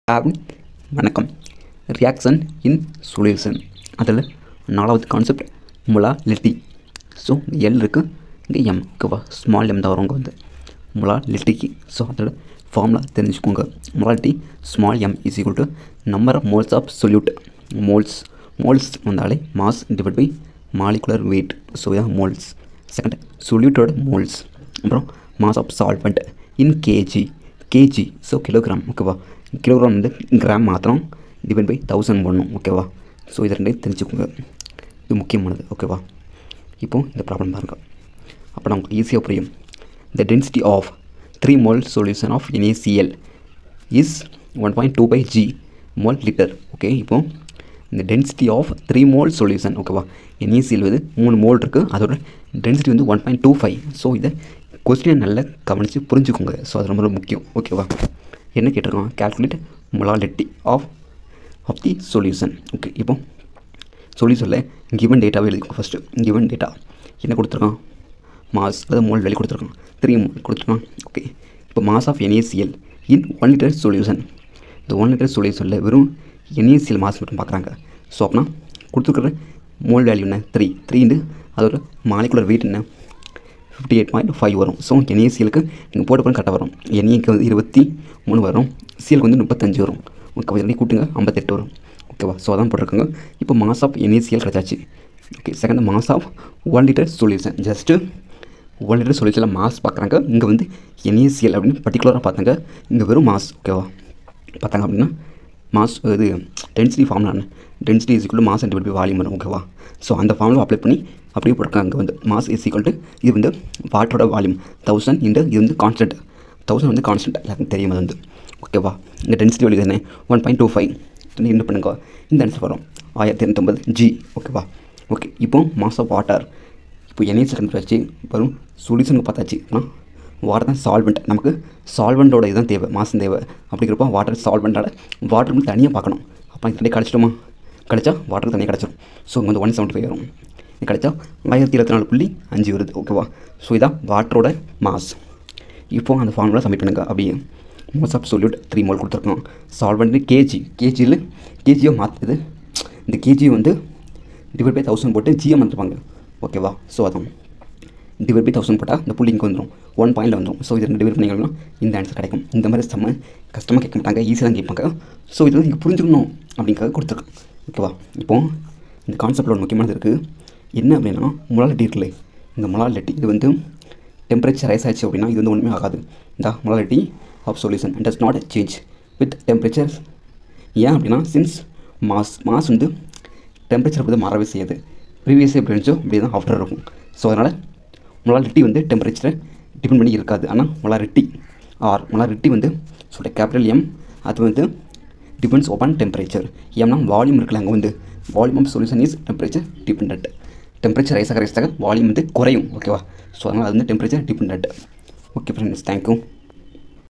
வணக்கம். ரியாக்ஷன் இன் சொல்யூஷன் அதில் 4வது கான்செப்ட் மொலாலிட்டி. ஸோ எல் இருக்குது, இங்கே எம் ஓகேவா, ஸ்மால் எம் தான் வரும் இங்கே வந்து மொலாலிட்டிக்கு. ஸோ அதோட ஃபார்முலா தெரிஞ்சுக்கோங்க. Molality small m is equal to number of moles of solute. Moles வந்தாலே mass divide by molecular weight. So இதான் மோல்ஸ். செகண்ட் சொல்யூட்டோட மோல்ஸ். அப்புறம் mass of solvent in KG. So kilogram ஓகேவா. கிலோகிராம் வந்து gram மாத்திரம் divide by 1000 பண்ணணும் ஓகேவா. So இது ரெண்டையும் தெரிஞ்சுக்கோங்க, இது முக்கியமானது ஓகேவா. இப்போது இந்த ப்ராப்ளம் பாருங்கள், அப்போ நமக்கு ஈஸியாக புரியும். The density of 3 mole solution of NaCl is 1.2 g mol litre. Okay, இப்போது இந்த டென்சிட்டி ஆஃப் 3 mole சொல்யூஷன் ஓகேவா. NaCl வந்து 3 மோல் இருக்குது, அதோட டென்சிட்டி வந்து 1.25. ஸோ இதை கொஸ்டினை நல்லா கவனித்து புரிஞ்சுக்கோங்க. ஸோ அது ரொம்ப முக்கியம் ஓகேவா. என்ன கேட்டிருக்கோம், calculate molality of the solution. Okay, இப்போ சொல்யூஷனில் கிவன் டேட்டாவே எழுதிக்கோங்க. ஃபஸ்ட்டு கிவன் டேட்டா என்ன கொடுத்துருக்கான், மாஸ் அதாவது மோல் வேல்யூ கொடுத்துருக்கான், 3 mole கொடுத்துருக்கான். ஓகே, இப்போ mass of NaCl in 1 litre solution. இந்த 1 லிட்டர் சொல்யூஷனில் வெறும் NaCl மாஸ் மட்டும் பார்க்குறாங்க. ஸோ அப்படின்னா கொடுத்துருக்குற மோல் வேல்யூ என்ன, 3 அதோட மாலிகுலர் வெயிட் என்ன 58.5 வரும். ஸோ NaClக்கு நீங்கள் போட்டு கரெக்டாக வரும். NAக்கு வந்து 23 வரும், சிஎலுக்கு வந்து 35 வரும். ஓகே, இதெல்லாம் கூட்டுங்க 58 வரும் ஓகேவா. ஸோ அதான் போட்டிருக்காங்க. இப்போ மாஸ் ஆஃப் NaCl கிடச்சாச்சு. Okay, second mass of 1 litre solution. Just 1 litre சொல்யூஷனில் மாஸ் பார்க்குறாங்க. இங்கே வந்து NaCl அப்படின்னு பர்டிகுலராக பார்த்தாங்க, இங்கே வெறும் மாஸ் ஓகேவா பார்த்தாங்க. அப்படின்னா மாஸ் இது டென்சிட்டி ஃபார்முலா என்ன, density is equal to mass divide by volume வரும் ஓகேவா. ஸோ அந்த ஃபார்முலா அப்ளை பண்ணி அப்படியே போட்டிருக்காங்க. அங்கே வந்து மாஸ் இஸ் ஈக்குவல் டு இது வந்து வாட்டரோட வால்யூம் 1000 இந்த இது வந்து கான்ஸ்டன்ட், 1000 வந்து கான்ஸ்டன்ட் எல்லாருக்கும் தெரியும் அது வந்து ஓகேவா. இந்த டென்சிட்டி வேல்யூ தானே 1.25. என்ன பண்ணுங்க, இந்த ஆன்சர் வரும் 1089 g ஓகேவா. ஓகே, இப்போ மாஸ் ஆஃப் வாட்டர், இப்போ NaCl கண்டுபிடிச்சாச்சு, வரும் சொல்யூஷனுக்கு பார்த்தாச்சு. ஆனால் வாட்டர் தான் சால்வெண்ட், நமக்கு சால்வெண்ட்டோட இதுதான் தேவை, மாசம் தேவை. அப்படிங்கிறப்போ வாட்டர் சால்வெண்ட்டால் வாட்டர் மட்டும் தனியாக பார்க்கணும். அப்போ இது தனியாக கிடச்சிட்டோமா, கிடச்சா வாட்டர் தனியாக கிடச்சிடும். ஸோ இங்கே வந்து 175 வரும், இது கிடச்சா 1024.5 வருது ஓகேவா. ஸோ இதான் வாட்டரோட மாஸ். இப்போது அந்த ஃபார்முலா சப்மிட் பண்ணுங்க. அப்படியே மோஸ் ஆஃப் சொல்யூட் 3 mole கொடுத்துருக்கோம். சால்வெண்ட் கேஜியில் கேஜியோ மாற்றுது, இந்த கேஜி வந்து டிவைட் பை 1000 போட்டு ஜியை மாற்றுவாங்க ஓகேவா. ஸோ அதான் டிவைட் பை 1000 போட்டால் இந்த புள்ளி இங்கே வந்துடும், 1 பாயிண்டில் வந்துடும். ஸோ இது 2 டிவைட் பண்ணிங்கன்னா இந்த ஆன்சர் கிடைக்கும். இந்த மாதிரி கஷ்டமாக கேட்க மாட்டாங்க, ஈஸியாக தான் கேட்பாங்க. ஸோ இது நீங்கள் புரிஞ்சுக்கணும் அப்படிங்கிறத கொடுத்துருக்கேன் ஓகேவா. இப்போது இந்த கான்செப்டில் ஒரு முக்கியமானது இருக்குது, என்ன அப்படின்னா மொலாலிட்டி இருக்குல்ல, இந்த மொலாலிட்டி இது வந்து டெம்பரேச்சர் ரைஸ் ஆச்சு அப்படின்னா இது வந்து ஒன்றுமே ஆகாது. இந்த molality of solution does not change with temperature. ஏன் அப்படின்னா சின்ஸ் மாஸ் வந்து டெம்பரேச்சர் வந்து மாறவே செய்யாது. ப்ரீவியஸாக எப்படி இருந்துச்சோ அப்படி தான் ஆஃப்டர் இருக்கும். ஸோ அதனால் மொலாலிட்டி வந்து டெம்பரேச்சரை டிபெண்ட் பண்ணி இருக்காது. ஆனால் மொலாலிட்டி வந்து சொல்ல கேபிட்டல் எம், அது வந்து டிபெண்ட்ஸ் அப்பான் டெம்பரேச்சர். ஏன்னா வால்யூம் இருக்குல்ல, அங்கே வந்து volume of solution is temperature depend. Temperature rise ஆக வால்யூம் வந்து குறையும் ஓகேவா. ஸோ அதனால் அது வந்து temperature depend. Okay friends, thank you.